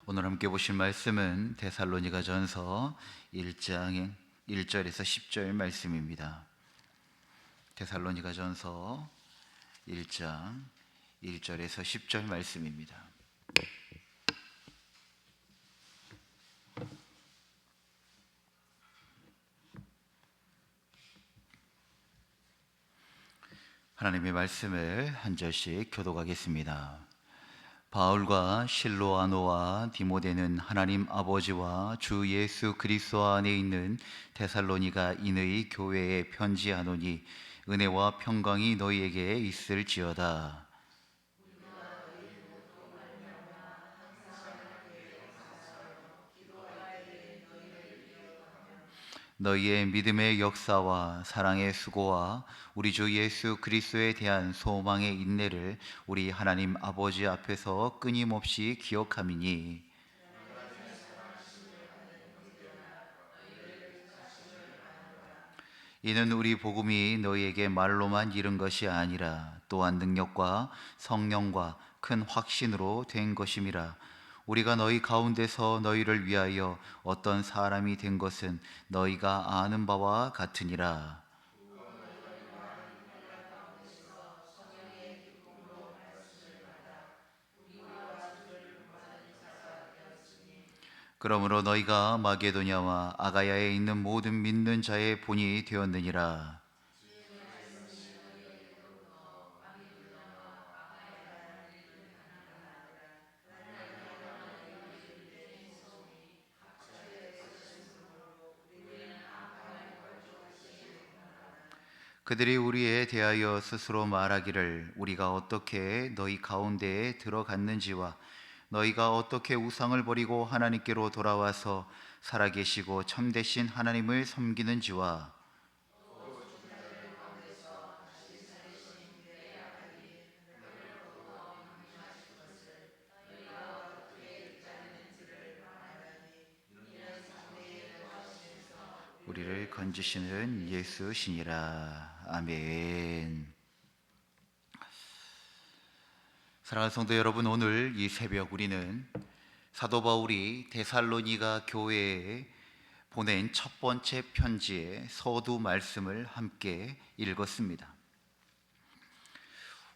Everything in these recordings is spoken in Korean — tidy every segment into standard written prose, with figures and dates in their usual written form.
오늘 함께 보실 말씀은 데살로니가전서 1장 1절에서 10절 말씀입니다. 데살로니가전서 1장 1절에서 10절 말씀입니다. 하나님의 말씀을 한 절씩 교독하겠습니다. 바울과 실로아노와 디모데는 하나님 아버지와 주 예수 그리스도 안에 있는 데살로니가 인의 교회에 편지하노니 은혜와 평강이 너희에게 있을지어다. 너희의 믿음의 역사와 사랑의 수고와 우리 주 예수 그리스도에 대한 소망의 인내를 우리 하나님 아버지 앞에서 끊임없이 기억함이니, 이는 우리 복음이 너희에게 말로만 이른 것이 아니라 또한 능력과 성령과 큰 확신으로 된 것임이라. 우리가 너희 가운데서 너희를 위하여 어떤 사람이 된 것은 너희가 아는 바와 같으니라. 그러므로 너희가 마게도냐와 아가야에 있는 모든 믿는 자의 본이 되었느니라. 그들이 우리에 대하여 스스로 말하기를 우리가 어떻게 너희 가운데에 들어갔는지와 너희가 어떻게 우상을 버리고 하나님께로 돌아와서 살아계시고 참되신 하나님을 섬기는지와 우리를 건지시는 예수시니라. 아멘. 사랑하는 성도 여러분, 오늘 이 새벽 우리는 사도 바울이 데살로니가 교회에 보낸 첫 번째 편지의 서두 말씀을 함께 읽었습니다.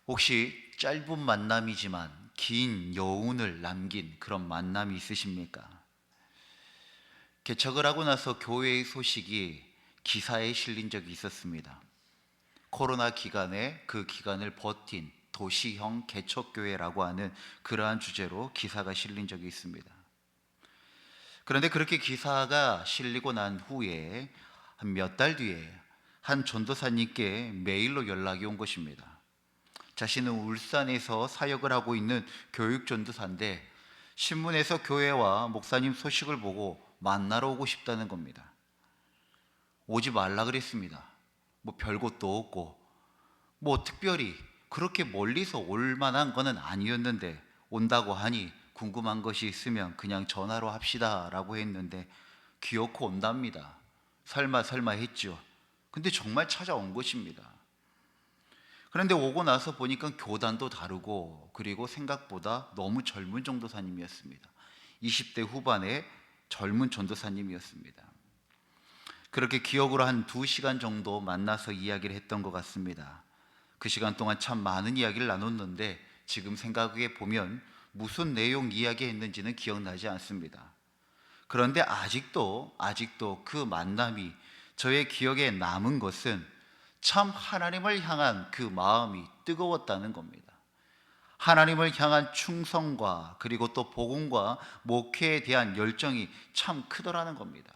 혹시 짧은 만남이지만 긴 여운을 남긴 그런 만남이 있으십니까? 개척을 하고 나서 교회의 소식이 기사에 실린 적이 있었습니다. 코로나 기간에 그 기간을 버틴 도시형 개척교회라고 하는 그러한 주제로 기사가 실린 적이 있습니다. 그런데 그렇게 기사가 실리고 난 후에 한 몇 달 뒤에 한 전도사님께 메일로 연락이 온 것입니다. 자신은 울산에서 사역을 하고 있는 교육 전도사인데 신문에서 교회와 목사님 소식을 보고 만나러 오고 싶다는 겁니다. 오지 말라 그랬습니다. 뭐 별것도 없고 뭐 특별히 그렇게 멀리서 올 만한 거는 아니었는데 온다고 하니 궁금한 것이 있으면 그냥 전화로 합시다 라고 했는데 기어코 온답니다. 설마 했죠. 근데 정말 찾아온 것입니다. 그런데 오고 나서 보니까 교단도 다르고 그리고 생각보다 너무 젊은 전도사님이었습니다. 20대 후반의 젊은 전도사님이었습니다. 그렇게 기억으로 한 2시간 정도 만나서 이야기를 했던 것 같습니다. 그 시간 동안 참 많은 이야기를 나눴는데 지금 생각해 보면 무슨 내용 이야기했는지는 기억나지 않습니다. 그런데 아직도 그 만남이 저의 기억에 남은 것은 참 하나님을 향한 그 마음이 뜨거웠다는 겁니다. 하나님을 향한 충성과 그리고 또 복음과 목회에 대한 열정이 참 크더라는 겁니다.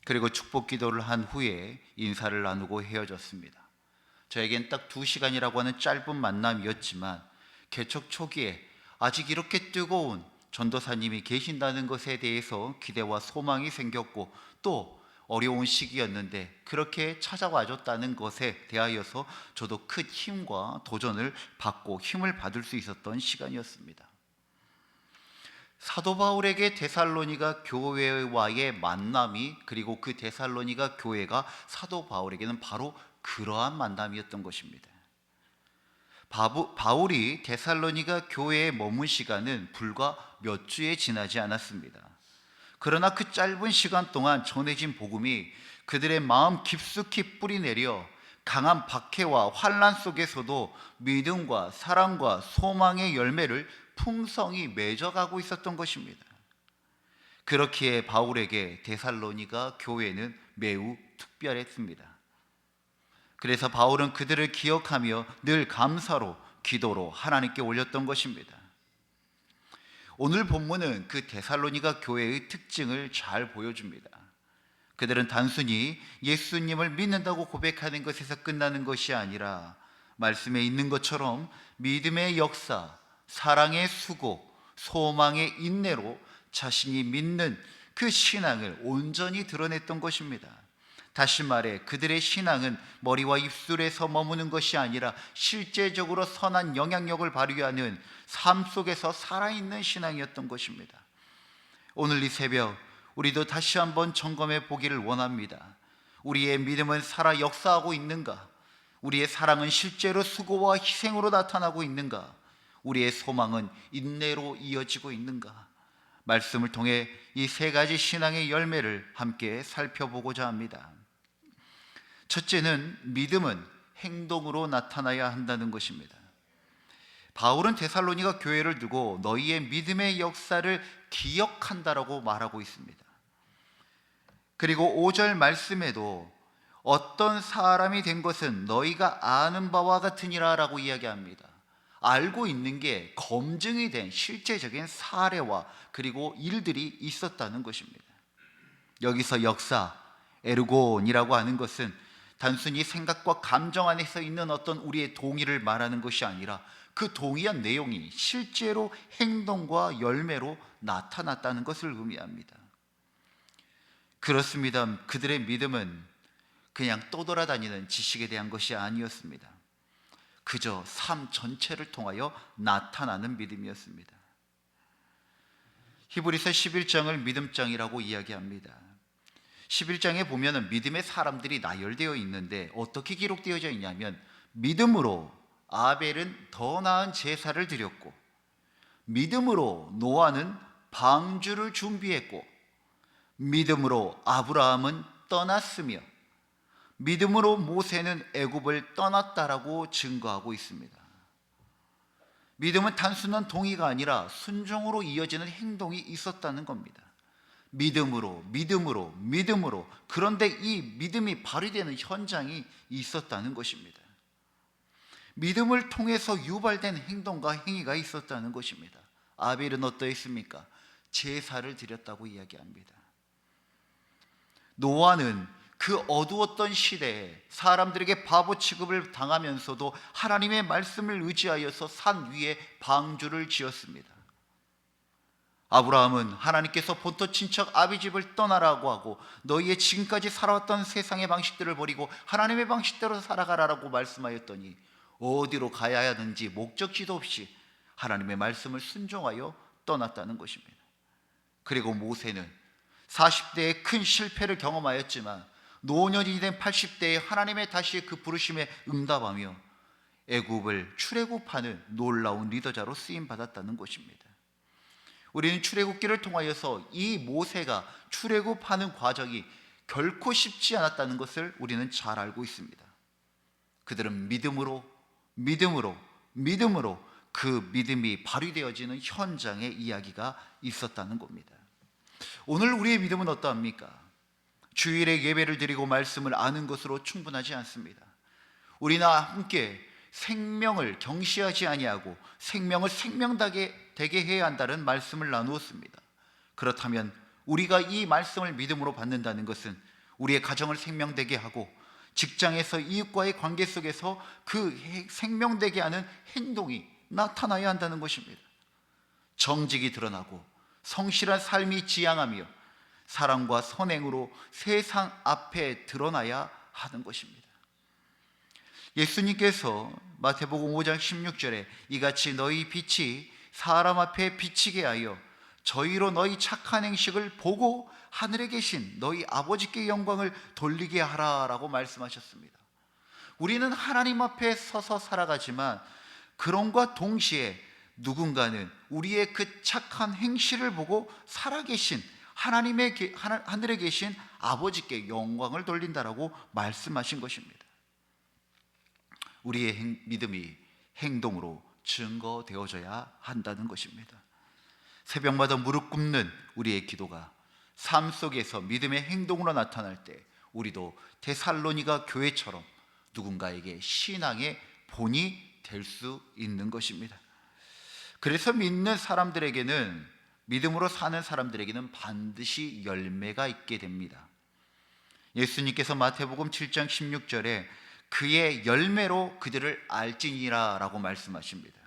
그리고 축복 기도를 한 후에 인사를 나누고 헤어졌습니다. 저에겐 딱 2시간이라고 하는 짧은 만남이었지만 개척 초기에 아직 이렇게 뜨거운 전도사님이 계신다는 것에 대해서 기대와 소망이 생겼고 또 어려운 시기였는데 그렇게 찾아와 줬다는 것에 대하여서 저도 큰 힘과 도전을 받고 힘을 받을 수 있었던 시간이었습니다. 사도 바울에게 데살로니가 교회와의 만남이 그리고 그 데살로니가 교회가 사도 바울에게는 바로 그러한 만남이었던 것입니다. 바울이 데살로니가 교회에 머문 시간은 불과 몇 주에 지나지 않았습니다. 그러나 그 짧은 시간 동안 전해진 복음이 그들의 마음 깊숙이 뿌리내려 강한 박해와 환난 속에서도 믿음과 사랑과 소망의 열매를 풍성히 맺어가고 있었던 것입니다. 그렇기에 바울에게 데살로니가 교회는 매우 특별했습니다. 그래서 바울은 그들을 기억하며 늘 감사로 기도로 하나님께 올렸던 것입니다. 오늘 본문은 그 데살로니가 교회의 특징을 잘 보여줍니다. 그들은 단순히 예수님을 믿는다고 고백하는 것에서 끝나는 것이 아니라 말씀에 있는 것처럼 믿음의 역사, 사랑의 수고, 소망의 인내로 자신이 믿는 그 신앙을 온전히 드러냈던 것입니다. 다시 말해 그들의 신앙은 머리와 입술에서 머무는 것이 아니라 실제적으로 선한 영향력을 발휘하는 삶 속에서 살아있는 신앙이었던 것입니다. 오늘 이 새벽 우리도 다시 한번 점검해 보기를 원합니다. 우리의 믿음은 살아 역사하고 있는가? 우리의 사랑은 실제로 수고와 희생으로 나타나고 있는가? 우리의 소망은 인내로 이어지고 있는가? 말씀을 통해 이 세 가지 신앙의 열매를 함께 살펴보고자 합니다. 첫째는 믿음은 행동으로 나타나야 한다는 것입니다. 바울은 데살로니가 교회를 두고 너희의 믿음의 역사를 기억한다라고 말하고 있습니다. 그리고 5절 말씀에도 어떤 사람이 된 것은 너희가 아는 바와 같으니라 라고 이야기합니다. 알고 있는 게 검증이 된 실제적인 사례와 그리고 일들이 있었다는 것입니다. 여기서 역사, 에르곤이라고 하는 것은 단순히 생각과 감정 안에서 있는 어떤 우리의 동의를 말하는 것이 아니라 그 동의한 내용이 실제로 행동과 열매로 나타났다는 것을 의미합니다. 그렇습니다. 그들의 믿음은 그냥 떠돌아다니는 지식에 대한 것이 아니었습니다. 그저 삶 전체를 통하여 나타나는 믿음이었습니다. 히브리서 11장을 믿음장이라고 이야기합니다. 11장에 보면 믿음의 사람들이 나열되어 있는데 어떻게 기록되어져 있냐면 믿음으로 아벨은 더 나은 제사를 드렸고 믿음으로 노아는 방주를 준비했고 믿음으로 아브라함은 떠났으며 믿음으로 모세는 애굽을 떠났다라고 증거하고 있습니다. 믿음은 단순한 동의가 아니라 순종으로 이어지는 행동이 있었다는 겁니다. 믿음으로 그런데 이 믿음이 발휘되는 현장이 있었다는 것입니다. 믿음을 통해서 유발된 행동과 행위가 있었다는 것입니다. 아벨은 어떠했습니까? 제사를 드렸다고 이야기합니다. 노아는 그 어두웠던 시대에 사람들에게 바보 취급을 당하면서도 하나님의 말씀을 의지하여서 산 위에 방주를 지었습니다. 아브라함은 하나님께서 본토 친척 아비집을 떠나라고 하고 너희의 지금까지 살아왔던 세상의 방식들을 버리고 하나님의 방식대로 살아가라라고 말씀하였더니 어디로 가야 하는지 목적지도 없이 하나님의 말씀을 순종하여 떠났다는 것입니다. 그리고 모세는 40대에 큰 실패를 경험하였지만 노년이 된 80대에 하나님의 다시 그 부르심에 응답하며 애굽을 출애굽하는 놀라운 리더자로 쓰임받았다는 것입니다. 우리는 출애굽기를 통하여서 이 모세가 출애굽하는 과정이 결코 쉽지 않았다는 것을 우리는 잘 알고 있습니다. 그들은 믿음으로 그 믿음이 발휘되어지는 현장의 이야기가 있었다는 겁니다. 오늘 우리의 믿음은 어떠합니까? 주일에 예배를 드리고 말씀을 아는 것으로 충분하지 않습니다. 우리는 함께 생명을 경시하지 아니하고 생명을 생명되게 해야 한다는 말씀을 나누었습니다. 그렇다면 우리가 이 말씀을 믿음으로 받는다는 것은 우리의 가정을 생명되게 하고 직장에서 이웃과의 관계 속에서 그 생명되게 하는 행동이 나타나야 한다는 것입니다. 정직이 드러나고 성실한 삶이 지향하며 사랑과 선행으로 세상 앞에 드러나야 하는 것입니다. 예수님께서 마태복음 5장 16절에 이같이 너희 빛이 사람 앞에 비치게 하여 저희로 너희 착한 행식을 보고 하늘에 계신 너희 아버지께 영광을 돌리게 하라라고 말씀하셨습니다. 우리는 하나님 앞에 서서 살아가지만 그런과 동시에 누군가는 우리의 그 착한 행실을 보고 살아계신 하늘에 계신 아버지께 영광을 돌린다라고 말씀하신 것입니다. 우리의 믿음이 행동으로 증거되어져야 한다는 것입니다. 새벽마다 무릎 꿇는 우리의 기도가 삶 속에서 믿음의 행동으로 나타날 때 우리도 데살로니가 교회처럼 누군가에게 신앙의 본이 될 수 있는 것입니다. 그래서 믿음으로 사는 사람들에게는 반드시 열매가 있게 됩니다. 예수님께서 마태복음 7장 16절에 그의 열매로 그들을 알지니라 라고 말씀하십니다.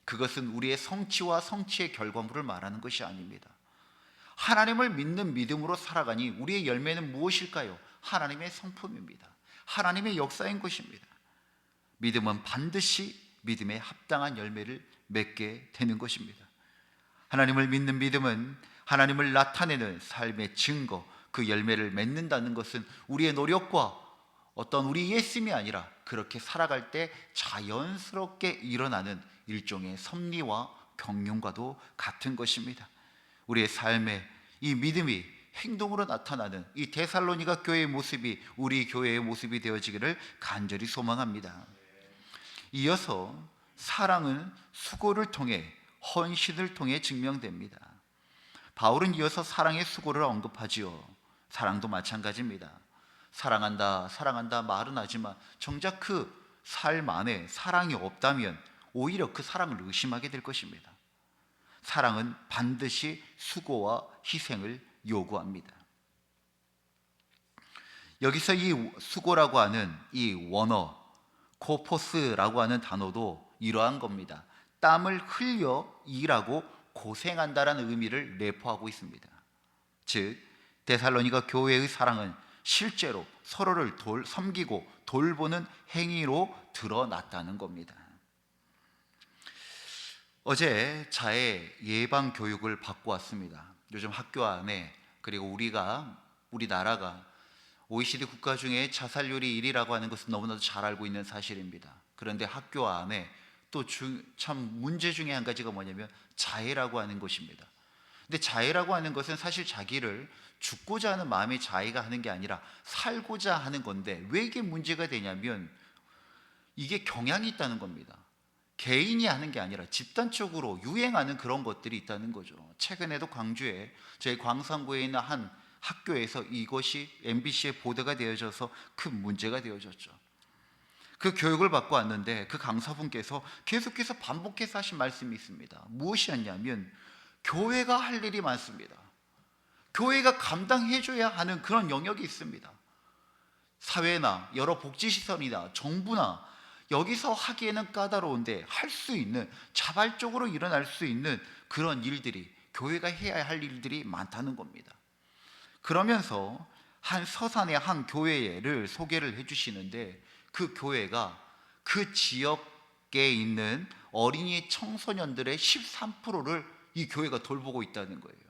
그것은 우리의 성취와 성취의 결과물을 말하는 것이 아닙니다. 하나님을 믿는 믿음으로 살아가니 우리의 열매는 무엇일까요? 하나님의 성품입니다. 하나님의 역사인 것입니다. 믿음은 반드시 믿음에 합당한 열매를 맺게 되는 것입니다. 하나님을 믿는 믿음은 하나님을 나타내는 삶의 증거, 그 열매를 맺는다는 것은 우리의 노력과 어떤 우리의 씀이 아니라 그렇게 살아갈 때 자연스럽게 일어나는 일종의 섭리와 경륜과도 같은 것입니다. 우리의 삶에 이 믿음이 행동으로 나타나는 이 데살로니가 교회의 모습이 우리 교회의 모습이 되어지기를 간절히 소망합니다. 이어서 사랑은 수고를 통해, 헌신을 통해 증명됩니다. 바울은 이어서 사랑의 수고를 언급하지요. 사랑도 마찬가지입니다. 사랑한다, 사랑한다 말은 하지만 정작 그 삶 안에 사랑이 없다면 오히려 그 사랑을 의심하게 될 것입니다. 사랑은 반드시 수고와 희생을 요구합니다. 여기서 이 수고라고 하는 이 원어 코포스라고 하는 단어도 이러한 겁니다. 땀을 흘려 일하고 고생한다라는 의미를 내포하고 있습니다. 즉 데살로니가 교회의 사랑은 실제로 서로를 섬기고 돌보는 행위로 드러났다는 겁니다. 어제 자해 예방 교육을 받고 왔습니다. 요즘 학교 안에, 그리고 우리나라가 OECD 국가 중에 자살률이 1위라고 하는 것은 너무나도 잘 알고 있는 사실입니다. 그런데 학교 안에 또 참 문제 중에 한 가지가 뭐냐면 자해라고 하는 것입니다. 근데 자해라고 하는 것은 사실 자기를 죽고자 하는 마음의 자해가 하는 게 아니라 살고자 하는 건데, 왜 이게 문제가 되냐면 이게 경향이 있다는 겁니다. 개인이 하는 게 아니라 집단적으로 유행하는 그런 것들이 있다는 거죠. 최근에도 광주에 저희 광산구에 있는 한 학교에서 이것이 MBC에 보도가 되어져서 큰 문제가 되어졌죠. 그 교육을 받고 왔는데 그 강사분께서 계속해서 반복해서 하신 말씀이 있습니다. 무엇이었냐면 교회가 할 일이 많습니다. 교회가 감당해줘야 하는 그런 영역이 있습니다. 사회나 여러 복지시설이나 정부나 여기서 하기에는 까다로운데 할 수 있는, 자발적으로 일어날 수 있는 그런 일들이, 교회가 해야 할 일들이 많다는 겁니다. 그러면서 한 서산의 한 교회를 소개를 해주시는데 그 교회가 그 지역에 있는 어린이 청소년들의 13%를 이 교회가 돌보고 있다는 거예요.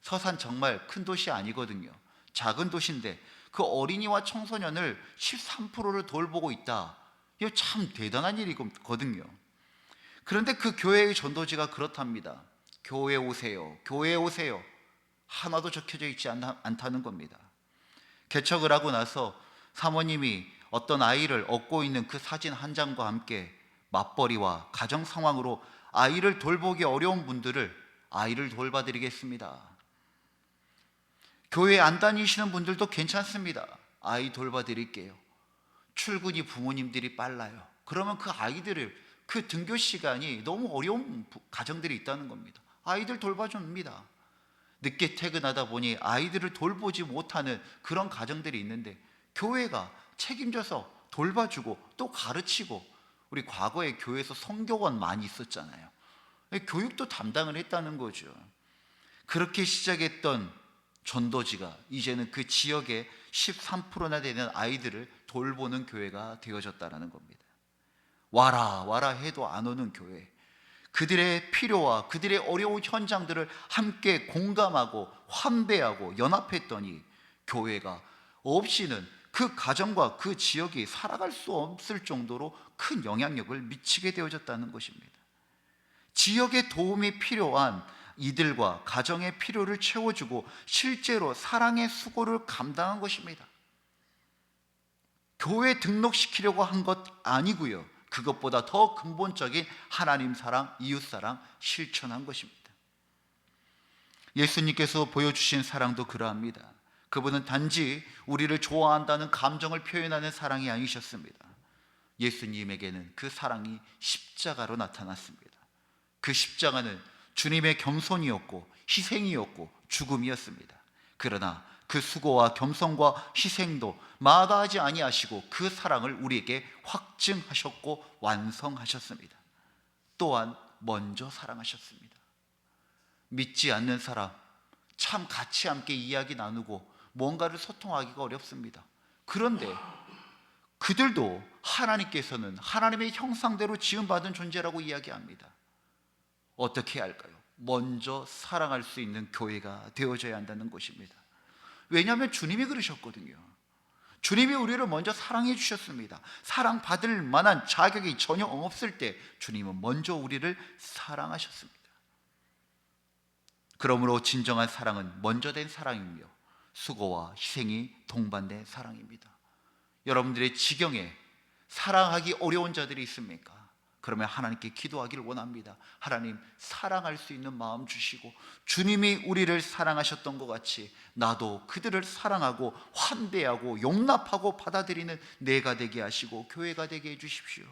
서산 정말 큰 도시 아니거든요. 작은 도시인데 그 어린이와 청소년을 13%를 돌보고 있다. 이거 참 대단한 일이거든요. 그런데 그 교회의 전도지가 그렇답니다. 교회 오세요, 교회 오세요. 하나도 적혀져 있지 않다는 겁니다. 개척을 하고 나서 사모님이 어떤 아이를 업고 있는 그 사진 한 장과 함께 맞벌이와 가정 상황으로 아이를 돌보기 어려운 분들을 아이를 돌봐드리겠습니다. 교회 안 다니시는 분들도 괜찮습니다. 아이 돌봐드릴게요. 출근이 부모님들이 빨라요. 그러면 그 아이들을, 그 등교 시간이 너무 어려운 가정들이 있다는 겁니다. 아이들 돌봐줍니다. 늦게 퇴근하다 보니 아이들을 돌보지 못하는 그런 가정들이 있는데 교회가 책임져서 돌봐주고 또 가르치고, 우리 과거에 교회에서 성교원 많이 있었잖아요. 교육도 담당을 했다는 거죠. 그렇게 시작했던 전도지가 이제는 그 지역의 13%나 되는 아이들을 돌보는 교회가 되어졌다는 겁니다. 와라 와라 해도 안 오는 교회, 그들의 필요와 그들의 어려운 현장들을 함께 공감하고 환대하고 연합했더니 교회가 없이는 그 가정과 그 지역이 살아갈 수 없을 정도로 큰 영향력을 미치게 되어졌다는 것입니다. 지역의 도움이 필요한 이들과 가정의 필요를 채워주고 실제로 사랑의 수고를 감당한 것입니다. 교회 등록시키려고 한 것 아니고요, 그것보다 더 근본적인 하나님 사랑, 이웃 사랑 실천한 것입니다. 예수님께서 보여주신 사랑도 그러합니다. 그분은 단지 우리를 좋아한다는 감정을 표현하는 사랑이 아니셨습니다. 예수님에게는 그 사랑이 십자가로 나타났습니다. 그 십자가는 주님의 겸손이었고 희생이었고 죽음이었습니다. 그러나 그 수고와 겸손과 희생도 마다하지 아니하시고 그 사랑을 우리에게 확증하셨고 완성하셨습니다. 또한 먼저 사랑하셨습니다. 믿지 않는 사람, 참 같이 함께 이야기 나누고 뭔가를 소통하기가 어렵습니다. 그런데 그들도 하나님께서는 하나님의 형상대로 지음받은 존재라고 이야기합니다. 어떻게 할까요? 먼저 사랑할 수 있는 교회가 되어져야 한다는 것입니다. 왜냐하면 주님이 그러셨거든요. 주님이 우리를 먼저 사랑해 주셨습니다. 사랑받을 만한 자격이 전혀 없을 때 주님은 먼저 우리를 사랑하셨습니다. 그러므로 진정한 사랑은 먼저 된 사랑이며 수고와 희생이 동반된 사랑입니다. 여러분들의 지경에 사랑하기 어려운 자들이 있습니까? 그러면 하나님께 기도하기를 원합니다. 하나님, 사랑할 수 있는 마음 주시고 주님이 우리를 사랑하셨던 것 같이 나도 그들을 사랑하고 환대하고 용납하고 받아들이는 내가 되게 하시고 교회가 되게 해주십시오.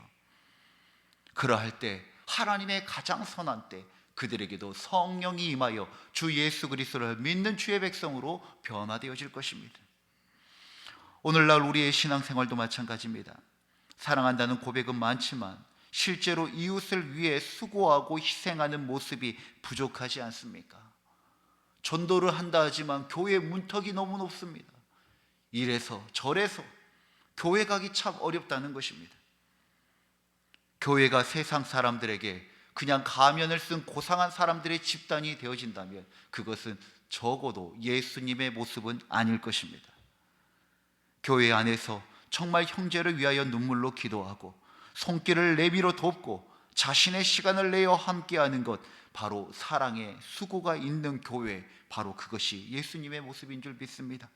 그러할 때 하나님의 가장 선한 때 그들에게도 성령이 임하여 주 예수 그리스도를 믿는 주의 백성으로 변화되어질 것입니다. 오늘날 우리의 신앙생활도 마찬가지입니다. 사랑한다는 고백은 많지만 실제로 이웃을 위해 수고하고 희생하는 모습이 부족하지 않습니까? 전도를 한다 하지만 교회 문턱이 너무 높습니다. 이래서 저래서 교회 가기 참 어렵다는 것입니다. 교회가 세상 사람들에게 그냥 가면을 쓴 고상한 사람들의 집단이 되어진다면 그것은 적어도 예수님의 모습은 아닐 것입니다. 교회 안에서 정말 형제를 위하여 눈물로 기도하고 손길을 내밀어 돕고 자신의 시간을 내어 함께하는 것, 바로 사랑의 수고가 있는 교회, 바로 그것이 예수님의 모습인 줄 믿습니다.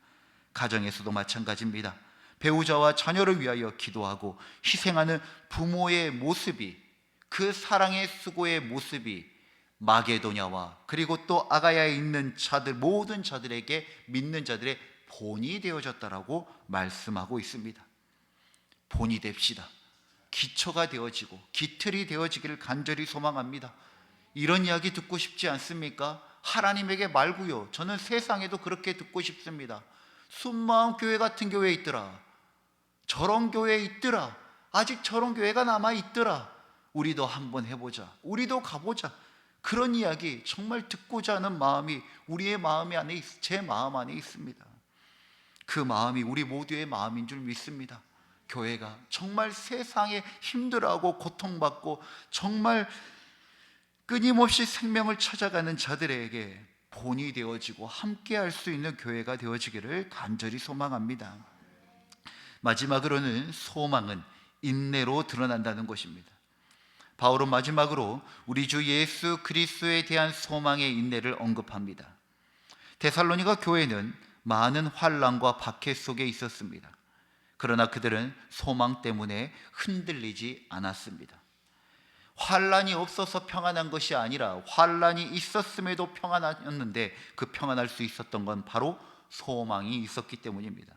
가정에서도 마찬가지입니다. 배우자와 자녀를 위하여 기도하고 희생하는 부모의 모습이, 그 사랑의 수고의 모습이 마게도냐와 그리고 또 아가야에 있는 자들, 모든 자들에게, 믿는 자들의 본이 되어졌다라고 말씀하고 있습니다. 본이 됩시다. 기초가 되어지고 기틀이 되어지기를 간절히 소망합니다. 이런 이야기 듣고 싶지 않습니까? 하나님에게 말고요, 저는 세상에도 그렇게 듣고 싶습니다. 순마음 교회 같은 교회에 있더라, 저런 교회에 있더라, 아직 저런 교회가 남아있더라, 우리도 한번 해보자, 우리도 가보자, 그런 이야기 정말 듣고자 하는 마음이 우리의 마음 안에, 제 마음 안에 있습니다. 그 마음이 우리 모두의 마음인 줄 믿습니다. 교회가 정말 세상에 힘들어하고 고통받고 정말 끊임없이 생명을 찾아가는 자들에게 본이 되어지고 함께 할 수 있는 교회가 되어지기를 간절히 소망합니다. 마지막으로는 소망은 인내로 드러난다는 것입니다. 바울은 마지막으로 우리 주 예수 그리스도에 대한 소망의 인내를 언급합니다. 데살로니가 교회는 많은 환난과 박해 속에 있었습니다. 그러나 그들은 소망 때문에 흔들리지 않았습니다. 환난이 없어서 평안한 것이 아니라 환난이 있었음에도 평안하였는데, 그 평안할 수 있었던 건 바로 소망이 있었기 때문입니다.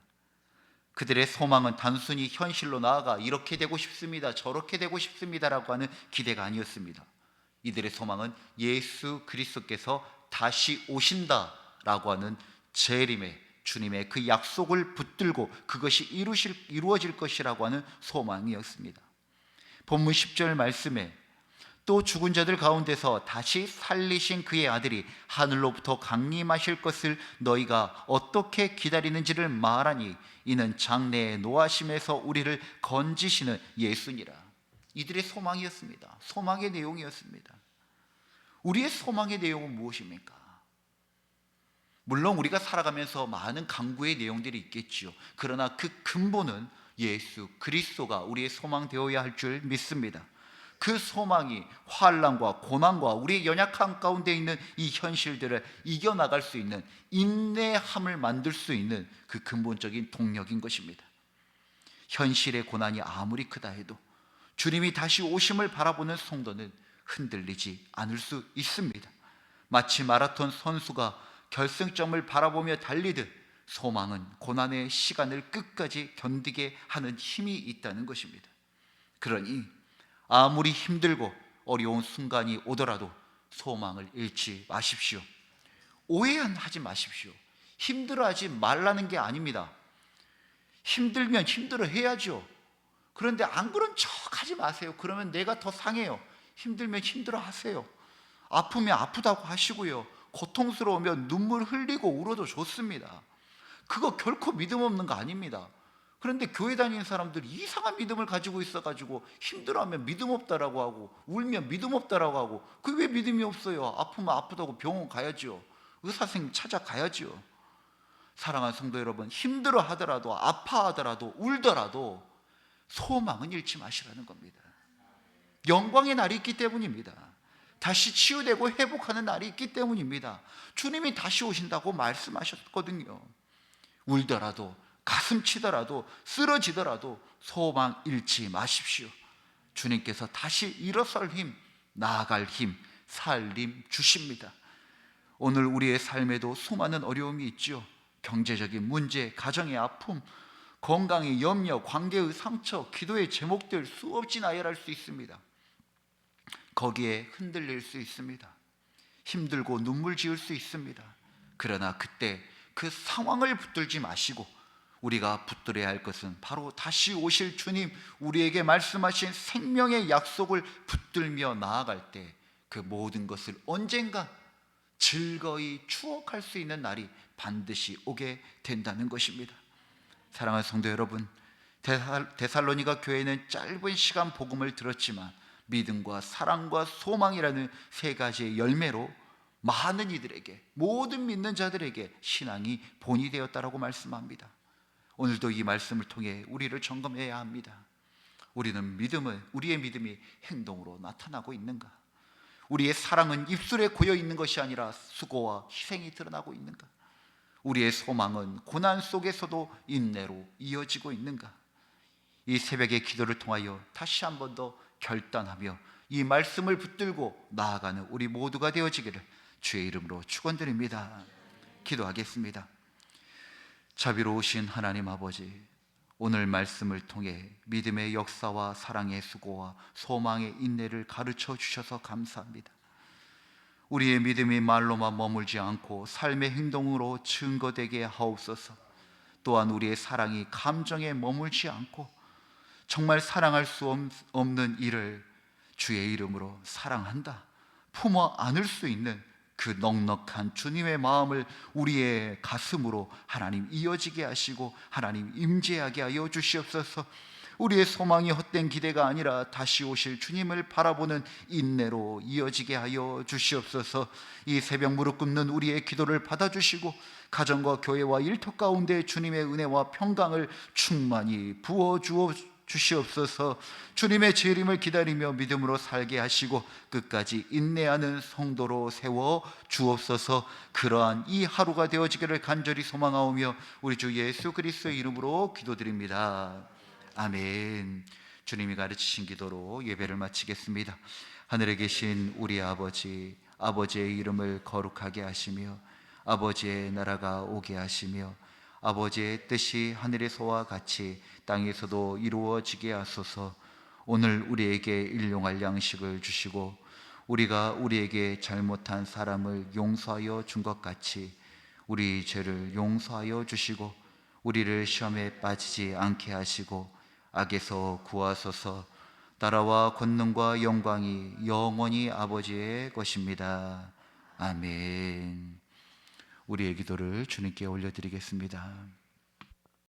그들의 소망은 단순히 현실로 나아가 이렇게 되고 싶습니다, 저렇게 되고 싶습니다라고 하는 기대가 아니었습니다. 이들의 소망은 예수 그리스도께서 다시 오신다라고 하는 재림의 주님의 그 약속을 붙들고 그것이 이루어질 것이라고 하는 소망이었습니다. 본문 10절 말씀에 또 죽은 자들 가운데서 다시 살리신 그의 아들이 하늘로부터 강림하실 것을 너희가 어떻게 기다리는지를 말하니 이는 장래의 노하심에서 우리를 건지시는 예수니라. 이들의 소망이었습니다. 소망의 내용이었습니다. 우리의 소망의 내용은 무엇입니까? 물론 우리가 살아가면서 많은 강구의 내용들이 있겠지요. 그러나 그 근본은 예수 그리스도가 우리의 소망 되어야 할 줄 믿습니다. 그 소망이 환난과 고난과 우리의 연약함 가운데 있는 이 현실들을 이겨나갈 수 있는 인내함을 만들 수 있는 그 근본적인 동력인 것입니다. 현실의 고난이 아무리 크다 해도 주님이 다시 오심을 바라보는 성도는 흔들리지 않을 수 있습니다. 마치 마라톤 선수가 결승점을 바라보며 달리듯 소망은 고난의 시간을 끝까지 견디게 하는 힘이 있다는 것입니다. 그러니 아무리 힘들고 어려운 순간이 오더라도 소망을 잃지 마십시오. 오해하지 마십시오. 힘들어하지 말라는 게 아닙니다. 힘들면 힘들어 해야죠. 그런데 안 그런 척 하지 마세요. 그러면 내가 더 상해요. 힘들면 힘들어 하세요. 아프면 아프다고 하시고요. 고통스러우면 눈물 흘리고 울어도 좋습니다. 그거 결코 믿음 없는 거 아닙니다. 그런데 교회 다니는 사람들이 이상한 믿음을 가지고 있어가지고 힘들어하면 믿음 없다라고 하고 울면 믿음 없다라고 하고, 그게 왜 믿음이 없어요? 아프면 아프다고 병원 가야죠. 의사 선생님 찾아가야죠. 사랑하는 성도 여러분, 힘들어 하더라도 아파하더라도 울더라도 소망은 잃지 마시라는 겁니다. 영광의 날이 있기 때문입니다. 다시 치유되고 회복하는 날이 있기 때문입니다. 주님이 다시 오신다고 말씀하셨거든요. 울더라도 가슴 치더라도 쓰러지더라도 소망 잃지 마십시오. 주님께서 다시 일어설 힘, 나아갈 힘, 살림 주십니다. 오늘 우리의 삶에도 수많은 어려움이 있죠. 경제적인 문제, 가정의 아픔, 건강의 염려, 관계의 상처, 기도의 제목들 수없이 나열할 수 있습니다. 거기에 흔들릴 수 있습니다. 힘들고 눈물 지을 수 있습니다. 그러나 그때 그 상황을 붙들지 마시고 우리가 붙들어야 할 것은 바로 다시 오실 주님, 우리에게 말씀하신 생명의 약속을 붙들며 나아갈 때 그 모든 것을 언젠가 즐거이 추억할 수 있는 날이 반드시 오게 된다는 것입니다. 사랑하는 성도 여러분, 데살로니가 교회는 짧은 시간 복음을 들었지만 믿음과 사랑과 소망이라는 세 가지의 열매로 많은 이들에게, 모든 믿는 자들에게 신앙이 본이 되었다라고 말씀합니다. 오늘도 이 말씀을 통해 우리를 점검해야 합니다. 우리의 믿음이 행동으로 나타나고 있는가? 우리의 사랑은 입술에 고여 있는 것이 아니라 수고와 희생이 드러나고 있는가? 우리의 소망은 고난 속에서도 인내로 이어지고 있는가? 이 새벽의 기도를 통하여 다시 한 번 더 결단하며 이 말씀을 붙들고 나아가는 우리 모두가 되어지기를 주의 이름으로 축원드립니다. 기도하겠습니다. 자비로우신 하나님 아버지, 오늘 말씀을 통해 믿음의 역사와 사랑의 수고와 소망의 인내를 가르쳐 주셔서 감사합니다. 우리의 믿음이 말로만 머물지 않고 삶의 행동으로 증거되게 하옵소서. 또한 우리의 사랑이 감정에 머물지 않고 정말 사랑할 수 없는 이를 주의 이름으로 사랑한다, 품어 안을 수 있는 그 넉넉한 주님의 마음을 우리의 가슴으로 하나님 이어지게 하시고 하나님 임재하게 하여 주시옵소서. 우리의 소망이 헛된 기대가 아니라 다시 오실 주님을 바라보는 인내로 이어지게 하여 주시옵소서. 이 새벽 무릎 꿇는 우리의 기도를 받아주시고 가정과 교회와 일터 가운데 주님의 은혜와 평강을 충만히 부어주어 주시옵소서. 주님의 재림을 기다리며 믿음으로 살게 하시고 끝까지 인내하는 성도로 세워 주옵소서. 그러한 이 하루가 되어지기를 간절히 소망하오며 우리 주 예수 그리스도의 이름으로 기도드립니다. 아멘. 주님이 가르치신 기도로 예배를 마치겠습니다. 하늘에 계신 우리 아버지, 아버지의 이름을 거룩하게 하시며 아버지의 나라가 오게 하시며 아버지의 뜻이 하늘에서와 같이 땅에서도 이루어지게 하소서. 오늘 우리에게 일용할 양식을 주시고 우리가 우리에게 잘못한 사람을 용서하여 준 것 같이 우리 죄를 용서하여 주시고 우리를 시험에 빠지지 않게 하시고 악에서 구하소서. 나라와 권능과 영광이 영원히 아버지의 것입니다. 아멘. 우리의 기도를 주님께 올려드리겠습니다.